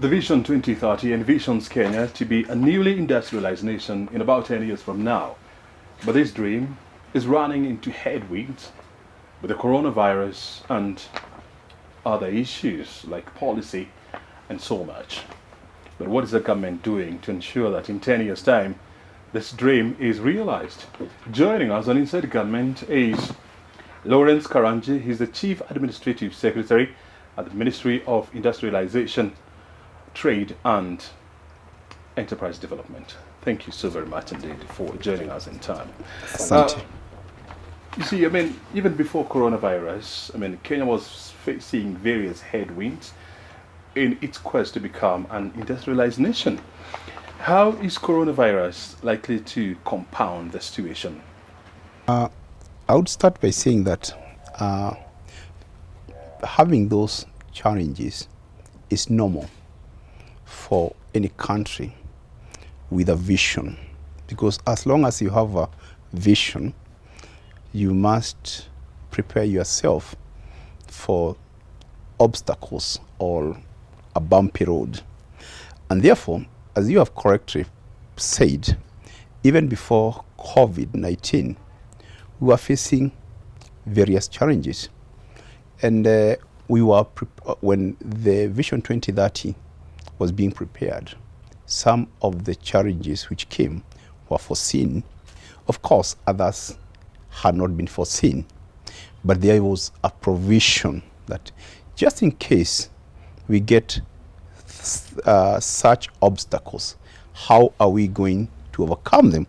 The Vision 2030 envisions Kenya to be a newly industrialized nation in about 10 years from now. But this dream is running into headwinds with the coronavirus and other issues like policy and so much. But what is the government doing to ensure that in 10 years' time, this dream is realized? Joining us on Inside Government is Lawrence Karanja. He's the Chief Administrative Secretary at the Ministry of Industrialization, Trade and Enterprise Development. Thank you so very much indeed for joining us in time. You see, even before coronavirus, Kenya was facing various headwinds in its quest to become an industrialized nation. How is coronavirus likely to compound the situation? I would start by saying that having those challenges is normal for any country with a vision, because as long as you have a vision, you must prepare yourself for obstacles or a bumpy road. And therefore, as you have correctly said, even before COVID-19, we were facing various challenges. And we were when the Vision 2030 was being prepared, some of the challenges which came were foreseen. Of course, others had not been foreseen, but there was a provision that just in case we get such obstacles, how are we going to overcome them?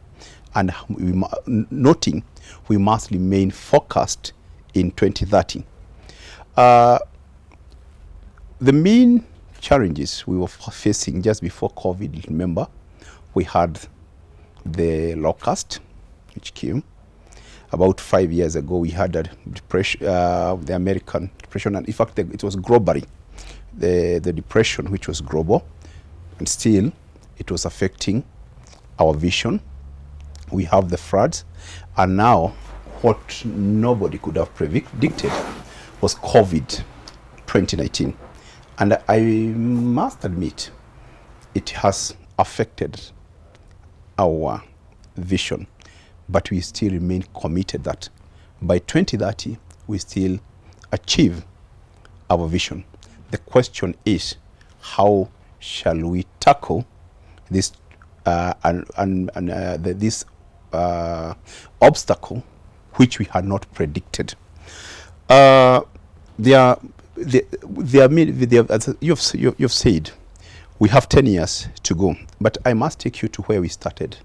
And noting we must remain focused in 2030. The main challenges we were facing just before COVID, remember, we had the locust, which came. About 5 years ago, we had a depression, the American depression, and in fact, it was globally, the depression, which was global, and still it was affecting our vision. We have the floods, and now what nobody could have predicted was COVID 2019. And I must admit, it has affected our vision, but we still remain committed that by 2030, we still achieve our vision. The question is, how shall we tackle this this obstacle which we had not predicted? As you've said, we have 10 years to go, but I must take you to where we started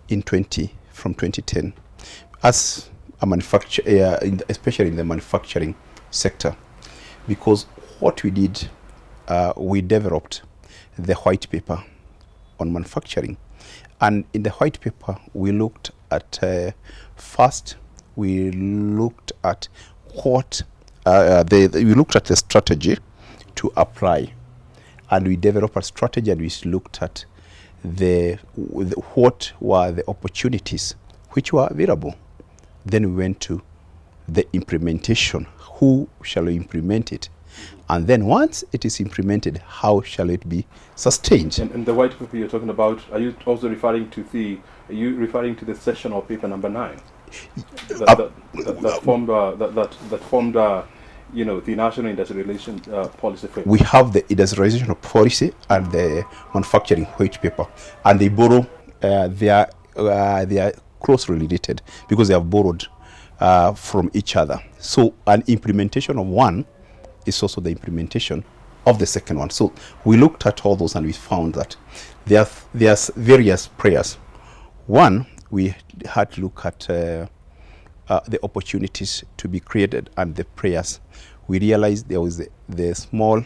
from 2010 as a manufacturer, especially in the manufacturing sector, because what we did, we developed the white paper on manufacturing, and in the white paper we looked at first we looked at we looked at the strategy to apply, and we developed a strategy, and we looked at what were the opportunities which were available. Then we went to the implementation. Who shall we implement it? And then once it is implemented, how shall it be sustained? And the white paper you're talking about, are you also referring to the session of paper number 9? That formed the national industrialization policy framework. We have the industrialization policy and the manufacturing white paper, and they borrow. They are closely related because they have borrowed from each other. So an implementation of one is also the implementation of the second one. So we looked at all those, and we found that there's various prayers. One, we had to look at the opportunities to be created and the prayers. We realized there was the small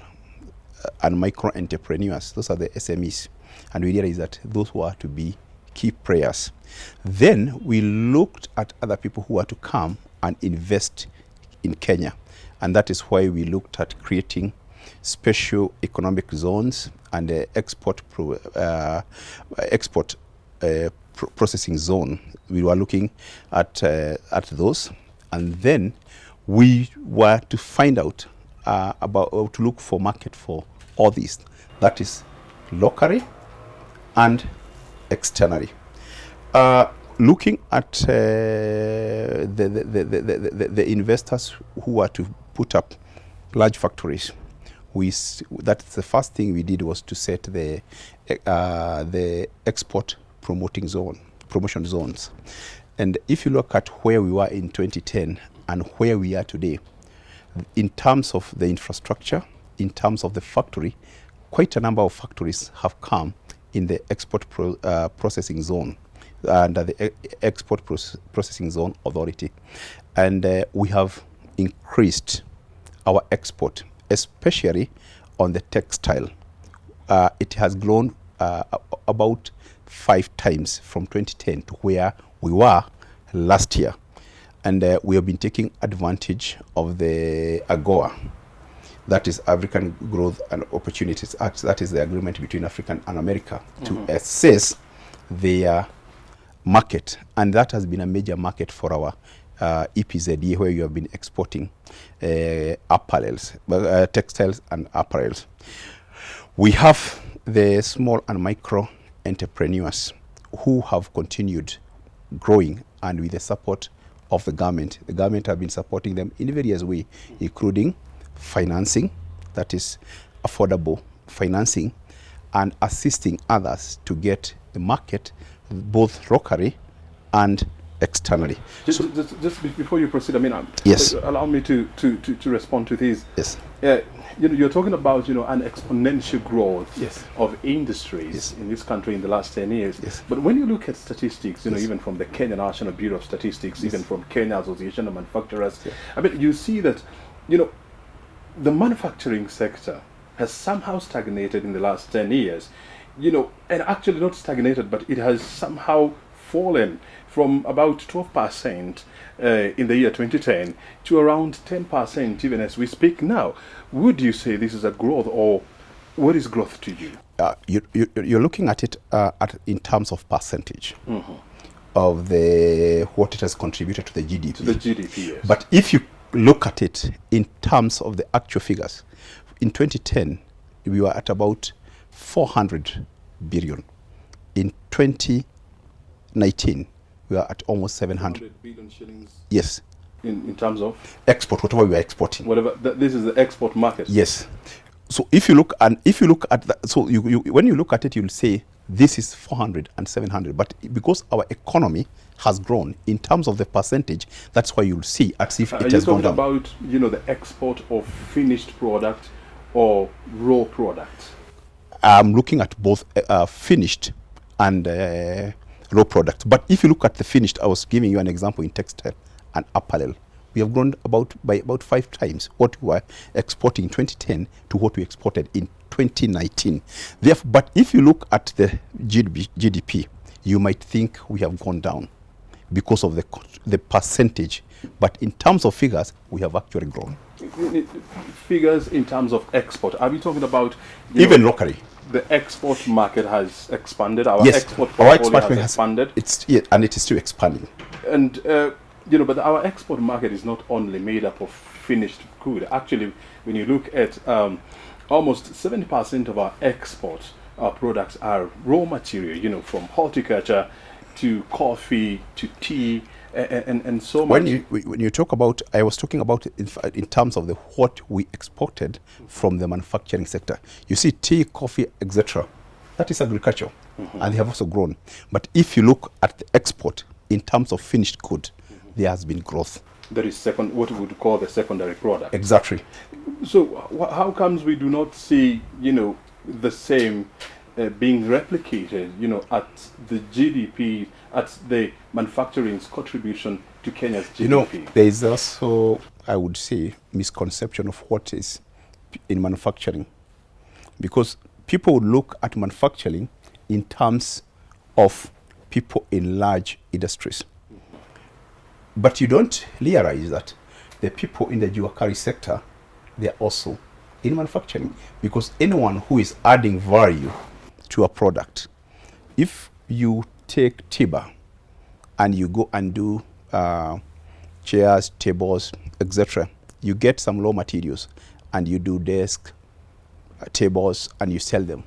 and micro entrepreneurs, those are the SMEs, and we realized that those were to be key prayers. Then we looked at other people who are to come and invest in Kenya, and that is why we looked at creating special economic zones and export processing zone. We were looking at those, and then we were to find out to look for market for all these. that is locally and externally. Looking at the investors who are to put up large factories, that's the first thing we did was to set the export promotion zones. And if you look at where we were in 2010 and where we are today, in terms of the infrastructure, in terms of the factory, quite a number of factories have come in the export processing zone, under the export processing zone authority. And we have increased our export, especially on the textile. It has grown about 5 times from 2010 to where we were last year. And we have been taking advantage of the AGOA, that is African Growth and Opportunities Act, that is the agreement between Africa and America to assess their market. And that has been a major market for our EPZE, where you have been exporting apparels, textiles and apparels. We have the small and micro entrepreneurs who have continued growing, and with the support of the government have been supporting them in various ways, including financing, that is affordable financing, and assisting others to get the market both locally and externally. Just before you proceed, I mean, yes, allow me to respond to this. Yes. You're talking about an exponential growth yes. of industries yes. in this country in the last 10 years. Yes. But when you look at statistics, yes. even from the Kenya National Bureau of Statistics, yes. even from Kenya Association of Manufacturers, yeah. I mean, you see that the manufacturing sector has somehow stagnated in the last 10 years. And actually not stagnated, but it has somehow fallen from about 12% in the year 2010 to around 10% even as we speak now. Would you say this is a growth, or what is growth to you? You're looking at it in terms of percentage Mm-hmm. of what it has contributed to the GDP. To the GDP, yes. But if you look at it in terms of the actual figures, in 2010 we were at about 400 billion. In 2019 we are at almost 700 billion shillings. Yes. In terms of export, whatever we are exporting. Whatever this is the export market. Yes. So if you look at that, so when you look at it, you'll say this is 400 and 700. But because our economy has grown in terms of the percentage, that's why you'll see as if it has gone down. Are you talking about the export of finished product or raw product? I'm looking at both finished and raw product. But if you look at the finished, I was giving you an example in textile and apparel. We have grown by about 5 times what we were exporting in 2010 to what we exported in 2019. Therefore, but if you look at the GDP, you might think we have gone down because of the percentage. But in terms of figures, we have actually grown. Figures in terms of export, are we talking about even locally? The export market has expanded. Our yes, export portfolio has expanded. And it is still expanding. And but our export market is not only made up of finished good. Actually, when you look at almost 70% of our export products are raw material. From horticulture to coffee to tea and so much. When you talk about, I was talking about in terms of what we exported from the manufacturing sector. You see, tea, coffee, etc. That is agriculture, and they have also grown. But if you look at the export in terms of finished good, there has been growth. There is what we would call the secondary product. Exactly. So how comes we do not see, the same being replicated, at the GDP, at the manufacturing's contribution to Kenya's GDP? There is also, I would say, misconception of what is in manufacturing, because people would look at manufacturing in terms of people in large industries. But you don't realize that the people in the jewelry sector, they are also in manufacturing, because anyone who is adding value to a product, if you take timber and you go and do chairs, tables, etc., you get some raw materials and you do desk, tables and you sell them.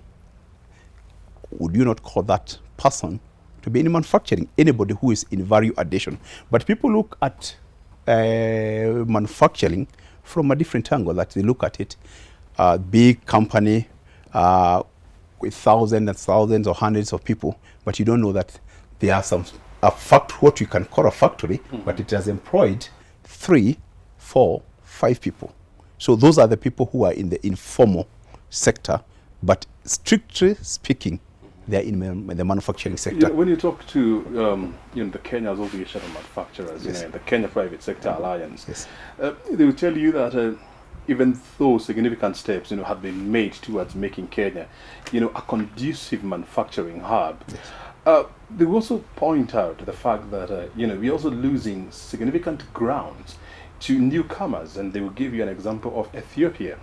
Would you not call that person to be in manufacturing? Anybody who is in value addition. But people look at manufacturing from a different angle, that they look at it, big company with thousands and thousands or hundreds of people, but you don't know that there are what you can call a factory, but it has employed 3, 4, 5 people. So those are the people who are in the informal sector, but strictly speaking, they are in the manufacturing sector. When you talk to the Kenya Association of Manufacturers, Yes. The Kenya Private Sector Alliance, Yes. They will tell you that even though significant steps have been made towards making Kenya a conducive manufacturing hub, yes. They will also point out the fact that we're also losing significant grounds to newcomers, and they will give you an example of Ethiopia.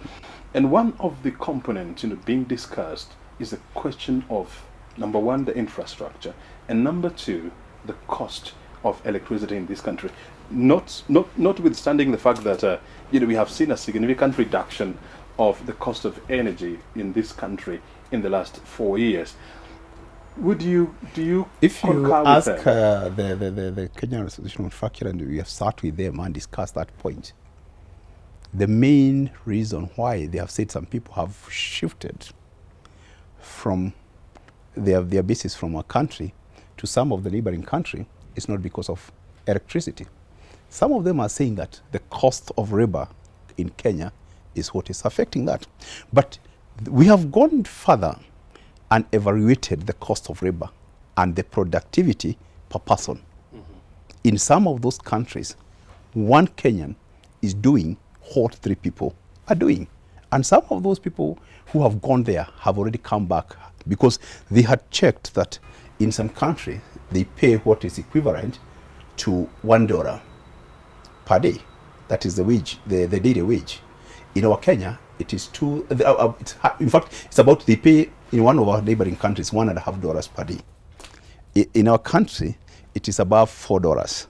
And one of the components being discussed is the question of, number one, the infrastructure, and number two, the cost of electricity in this country. Notwithstanding the fact that we have seen a significant reduction of the cost of energy in this country in the last 4 years. Do you if you concur with ask them? the Kenyan Association of Manufacturers, and we have sat with them and discussed that point, the main reason why they have said some people have shifted from their basis from our country to some of the neighboring country is not because of electricity. Some of them are saying that the cost of labor in Kenya is what is affecting that. But we have gone further and evaluated the cost of labor and the productivity per person. In some of those countries, one Kenyan is doing what 3 people are doing. And some of those people who have gone there have already come back because they had checked that in some country they pay what is equivalent to $1 per day. That is the wage, the daily wage. In our Kenya, it is in fact, it's about, they pay in one of our neighboring countries $1.50 per day. In our country, it is above $4.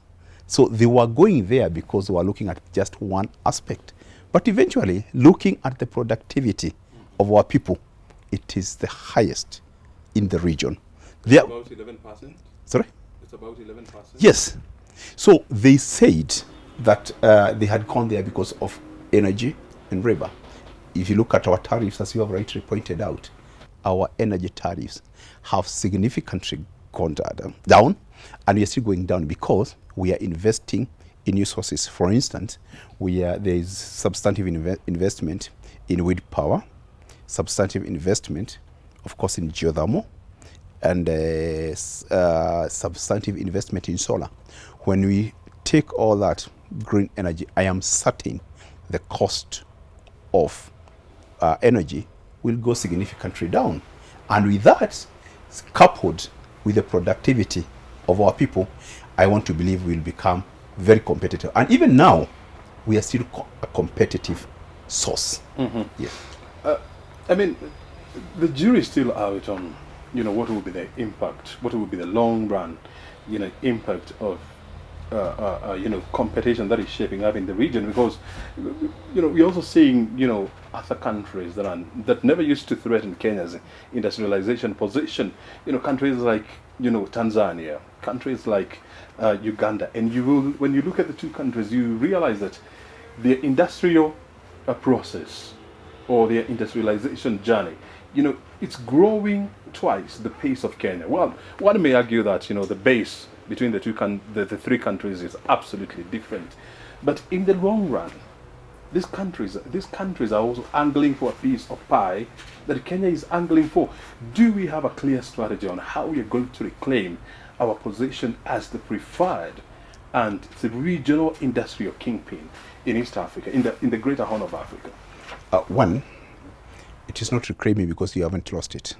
So they were going there because they were looking at just one aspect. But eventually, looking at the productivity of our people, it is the highest in the region. It's about 11%? Sorry? It's about 11%? Yes. So they said that they had gone there because of energy and labor. If you look at our tariffs, as you have rightly pointed out, our energy tariffs have significantly gone down, and we are still going down because we are investing in new sources. For instance, there is substantive investment in wind power, substantive investment, of course, in geothermal, and substantive investment in solar. When we take all that green energy, I am certain the cost of energy will go significantly down. And with that, coupled with the productivity of our people, I want to believe we'll become very competitive. And even now, we are still a competitive source. Yes. I mean, the jury is still out on, what will be the impact, what will be the long run, impact of, competition that is shaping up in the region, because, we're also seeing, other countries that never used to threaten Kenya's industrialization position, countries like, Tanzania, countries like Uganda, and when you look at the two countries, you realize that their industrial process or their industrialization journey, it's growing twice the pace of Kenya. Well, one may argue that the base between the the 3 countries is absolutely different, but in the long run, these countries are also angling for a piece of pie that Kenya is angling for. Do we have a clear strategy on how we are going to reclaim our position as the preferred and the regional industrial kingpin in East Africa, in the greater horn of Africa? One, it is not reclaiming because you haven't lost it.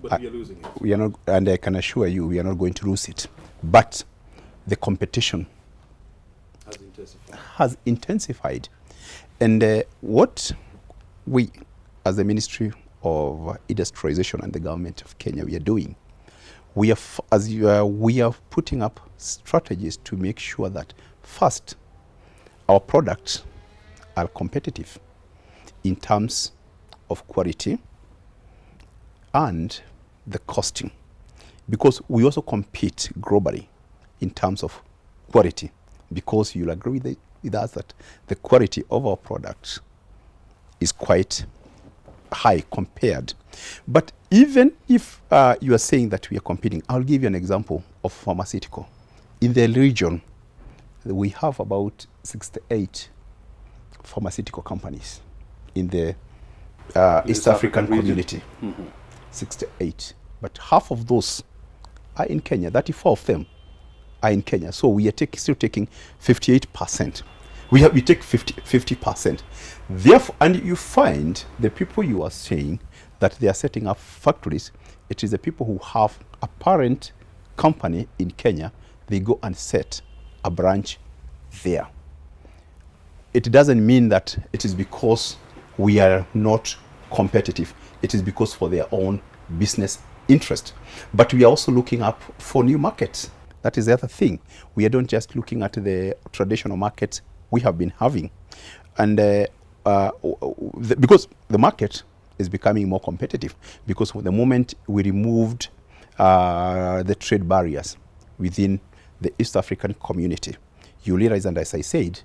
But we are losing it. We are not, and I can assure you, we are not going to lose it. But the competition has intensified. And what we, as the Ministry of Industrialization and the government of Kenya, we are doing, we are putting up strategies to make sure that first, our products are competitive in terms of quality and the costing, because we also compete globally in terms of quality, because you'll agree with us that the quality of our products is quite high compared. But even if you are saying that we are competing, I'll give you an example of pharmaceutical. In the region, we have about 68 pharmaceutical companies in the East African community. 68. But half of those are in Kenya. 34 of them are in Kenya. So we are still taking 58%. We take 50%. Therefore, and you find the people you are saying that they are setting up factories, it is the people who have a parent company in Kenya, they go and set a branch there. It doesn't mean that it is because we are not competitive. It is because for their own business interest. But we are also looking up for new markets. That is the other thing. We are not just looking at the traditional markets we have been having. And because the market is becoming more competitive, because the moment we removed the trade barriers within the East African community, you realize, and as I said,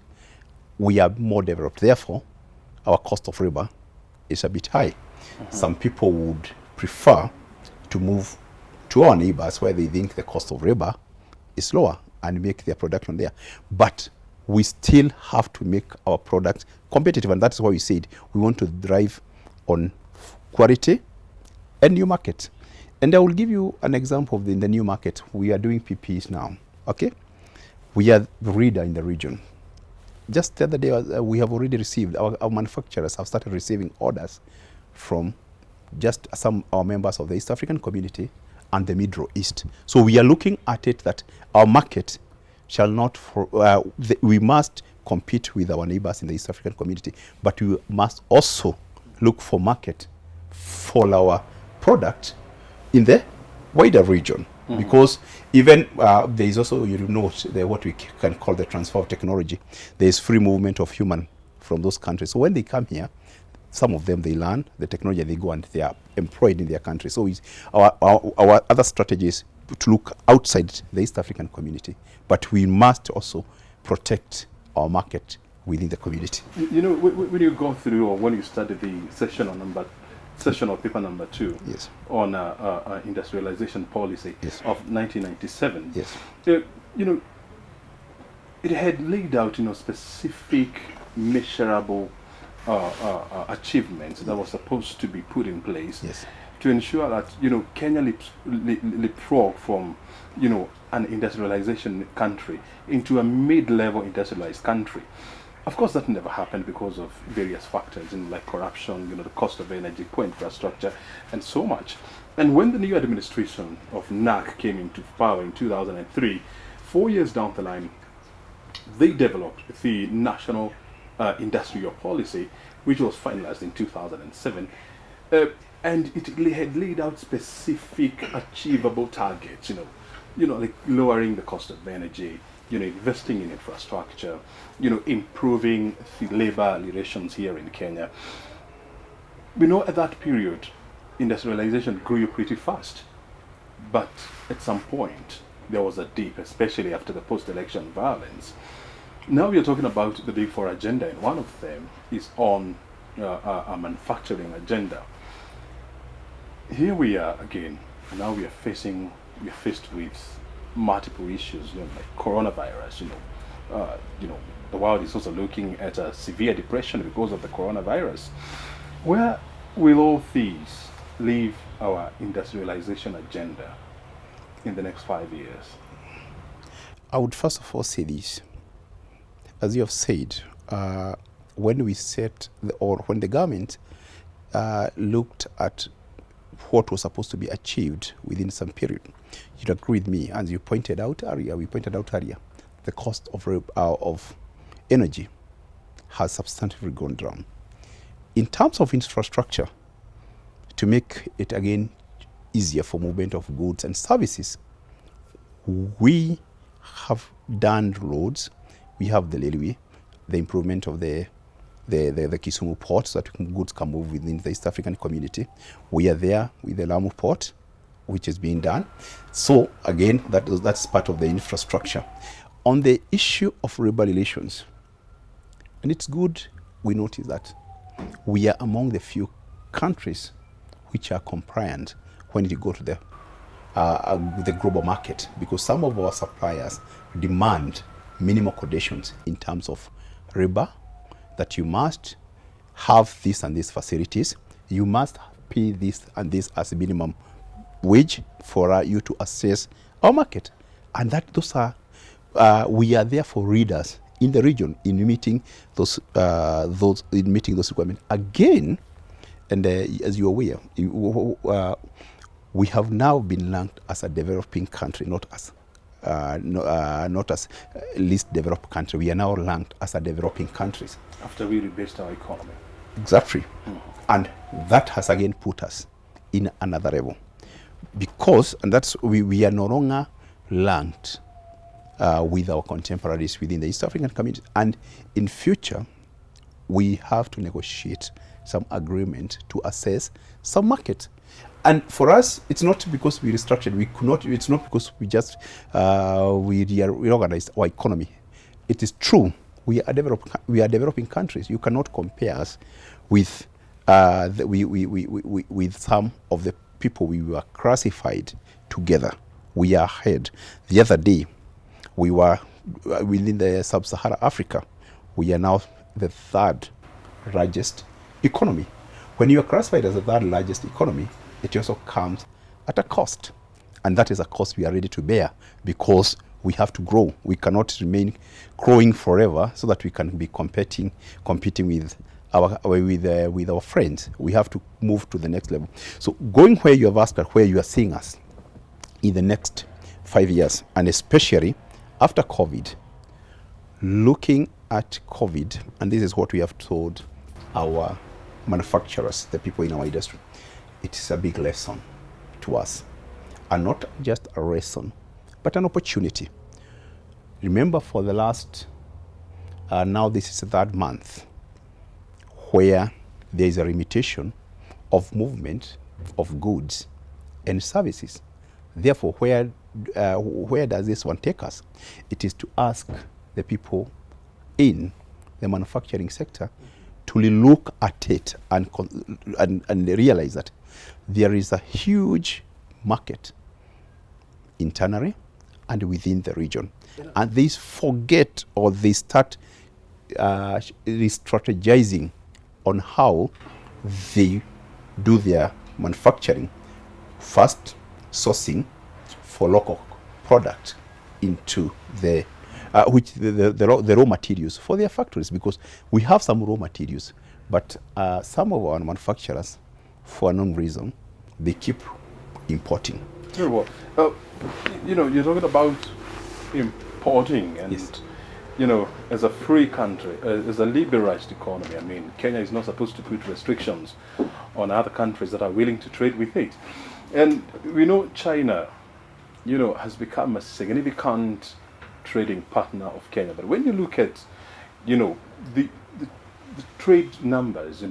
we are more developed. Therefore, our cost of labor is a bit high. Some people would prefer to move to our neighbors where they think the cost of labor is lower and make their production there. But we still have to make our product competitive, and that's why we said we want to drive on quality and new market. And I will give you an example of in the new market. We are doing PPEs now, okay? We are the leader in the region. Just the other day, we have already received, our manufacturers have started receiving orders from just some our members of the East African community and the Middle East. So we are looking at it that our market shall not, we must compete with our neighbors in the East African community, but we must also look for market for our product in the wider region. Because even there is also, you know, what we can call the transfer of technology. There is free movement of human from those countries. So when they come here, some of them, they learn the technology, they go and they are employed in their country. So our other strategy is to look outside the East African community, but we must also protect our market within the community. You know, when you go through, or when you study the session or paper number 2 Yes. on industrialization policy Yes. of 1997, Yes. you know, it had laid out, you know, specific measurable achievements that were supposed to be put in place, Yes. to ensure that, you know, Kenya leapfrog from, you know, an industrialization country into a mid-level industrialized country. Of course, that never happened because of various factors, like corruption, you know, the cost of energy, poor infrastructure, and so much. And when the new administration of NAC came into power in 2003, 4 years down the line, they developed the National Industrial Policy, which was finalized in 2007. And it had laid out specific achievable targets, you know, like lowering the cost of energy, you know, investing in infrastructure, you know, improving the labor relations here in Kenya. We know at that period, industrialization grew pretty fast. But at some point, there was a dip, especially after the post-election violence. Now we are talking about the Big Four agenda, and one of them is on a manufacturing agenda. Here we are again. Now we are faced with multiple issues, you know, like coronavirus. You know, the world is also looking at a severe depression because of the coronavirus. Where will all these leave our industrialization agenda in the next 5 years? I would first of all say this. As you have said, when we set when the government looked at what was supposed to be achieved within some period, you'd agree with me, as you pointed out earlier, the cost of energy has substantially gone down. In terms of infrastructure, to make it again easier for movement of goods and services, we have done roads, we have the railway, the improvement of the the Kisumu port so that goods can move within the East African community. We are there with the Lamu port, which is being done. So again, that's part of the infrastructure. On the issue of labor relations, and it's good we notice that we are among the few countries which are compliant when you go to the global market, because some of our suppliers demand minimum conditions in terms of labor, that you must have this and these facilities, you must pay this and this as a minimum wage for you to access our market. And that those are we are therefore readers in the region in meeting those requirements again. And as you are aware, we have now been ranked as a developing country, not as least developed country. We are now ranked as a developing countries after we rebased our economy. Exactly. And that has again put us in another level, because, and that's, we are no longer ranked with our contemporaries within the East African community. And in future, we have to negotiate some agreement to assess some market. And for us, it's not because we restructured. We could not. It's not because we just we reorganized our economy. It is true. We are developing countries. You cannot compare us with with some of the people we were classified together. We are ahead. The other day, we were within the sub-Saharan Africa. We are now the third largest economy. When you are classified as the third largest economy, it also comes at a cost. And that is a cost we are ready to bear, because we have to grow. We cannot remain growing forever so that we can be competing with our friends. We have to move to the next level. So going where you have asked, where you are seeing us in the next 5 years, and especially after COVID, looking at COVID, and this is what we have told our manufacturers, the people in our industry, it is a big lesson to us, and not just a lesson, but an opportunity. Remember, for the last, now this is the third month, where there is a limitation of movement of goods and services. Therefore, where does this one take us? It is to ask the people in the manufacturing sector to look at it and realize that there is a huge market internally and within the region. And they forget, or they start strategizing on how they do their manufacturing, first sourcing for local product into the raw materials for their factories, because we have some raw materials, but some of our manufacturers, for a known reason, they keep importing. Very well. You're talking about importing, and yes. As a free country, as a liberalized economy, I mean, Kenya is not supposed to put restrictions on other countries that are willing to trade with it. And we know China, has become a significant trading partner of Kenya. But when you look at, the trade numbers,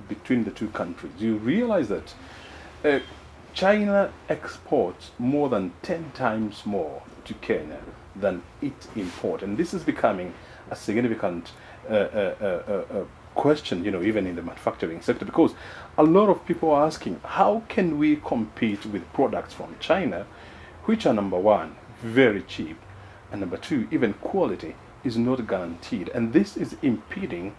between the two countries, you realize that China exports more than 10 times more to Kenya than it imports. And this is becoming a significant question, even in the manufacturing sector, because a lot of people are asking, how can we compete with products from China, which are, number one, very cheap, and number two, even quality is not guaranteed. And this is impeding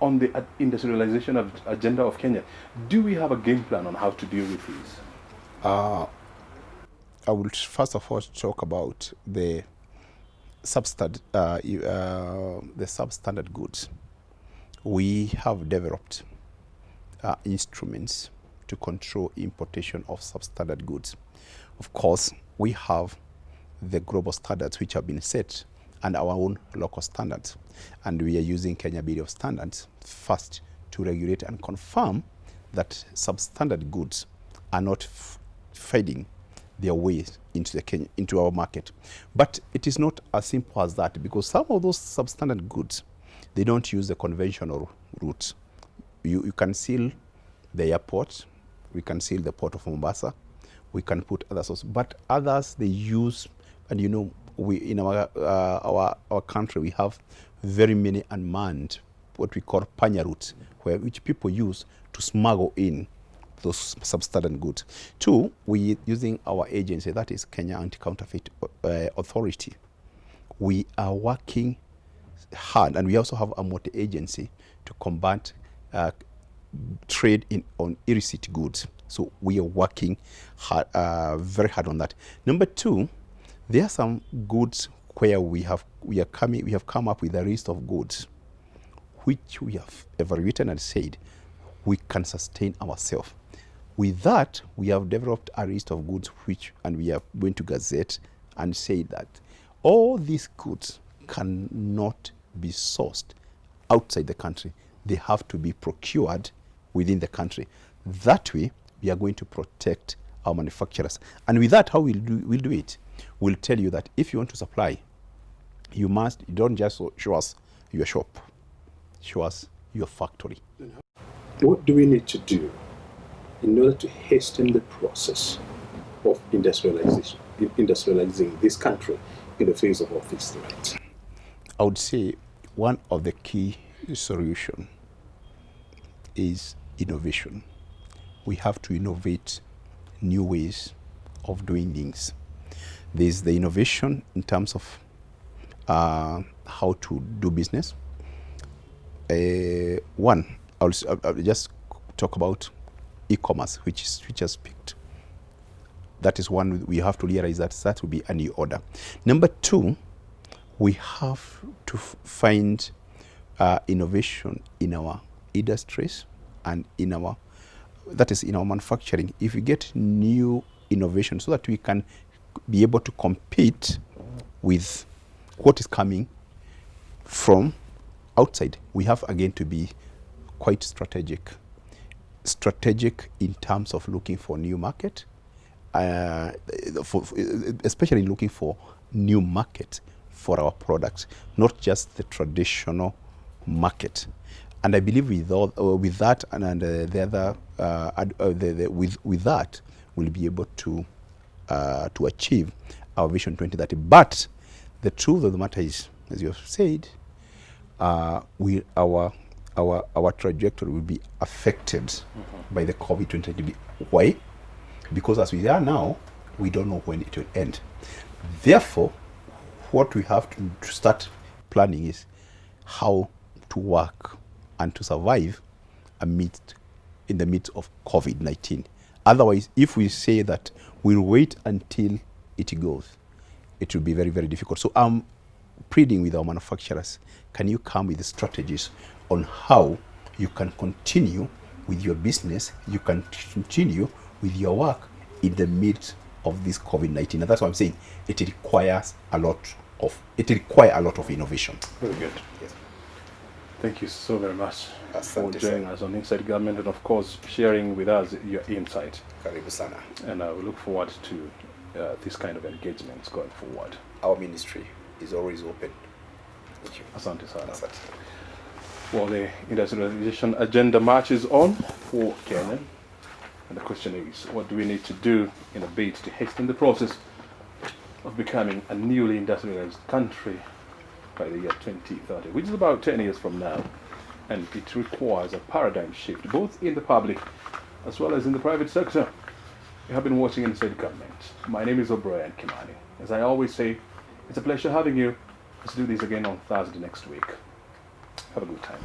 on the industrialization agenda of Kenya. Do we have a game plan on how to deal with these? I will first of all talk about the substandard goods. We have developed instruments to control importation of substandard goods. Of course, we have the global standards which have been set and our own local standards. And we are using Kenya Bureau of Standards first to regulate and confirm that substandard goods are not fading their way into our market. But it is not as simple as that, because some of those substandard goods, they don't use the conventional routes. You can seal the airport, we can seal the port of Mombasa, we can put other sources, but others they use, and you know, we in our country we have very many unmanned, what we call panya routes, which people use to smuggle in those substandard goods. Two, we using our agency, that is Kenya Anti-Counterfeit Authority. We are working hard, and we also have a multi-agency to combat trade on illicit goods. So we are working hard, very hard on that. Number two, there are some goods where we have come up with a list of goods which we have evaluated and said we can sustain ourselves. With that, we have developed a list of goods and we are going to gazette and say that all these goods cannot be sourced outside the country. They have to be procured within the country. That way, we are going to protect our manufacturers. And with that, how we'll do it? We'll tell you that if you want to supply, you don't just show us your shop, show us your factory. What do we need to do in order to hasten the process of industrializing this country in the face of all these threats? I would say one of the key solutions is innovation. We have to innovate new ways of doing things. There's the innovation in terms of how to do business. One, I'll just talk about e-commerce, which has picked. That is one we have to realize that will be a new order. Number two, we have to find innovation in our industries and in our manufacturing. If we get new innovation so that we can be able to compete with what is coming from outside, we have again to be quite strategic in terms of looking for new market, especially looking for new market for our products, not just the traditional market. And I believe with that and the other with that, we'll be able to achieve our Vision 2030. But the truth of the matter is, as you have said, our trajectory will be affected by the COVID-20. Why? Because as we are now, we don't know when it will end. Therefore, what we have to start planning is how to work and to survive in the midst of COVID-19. Otherwise, if we say that we'll wait until it goes, it will be very, very difficult. So I'm pleading with our manufacturers, can you come with strategies on how you can continue with your business, you can continue with your work in the midst of this COVID-19. And that's why I'm saying it requires a lot of innovation. Very good. Yes. Thank you so very much for Asante joining us on Inside Government and, of course, sharing with us your insight. Karibu sana. And we look forward to this kind of engagements going forward. Our ministry is always open. Thank you. Asante sana. Asante. Well, the industrialization agenda marches on for Kenya. And the question is, what do we need to do in a bid to hasten the process of becoming a newly industrialized country by the year 2030, which is about 10 years from now. And it requires a paradigm shift, both in the public as well as in the private sector. You have been watching Inside Government. My name is OBrien Kimathi. As I always say, it's a pleasure having you. Let's do this again on Thursday next week. Have a good time.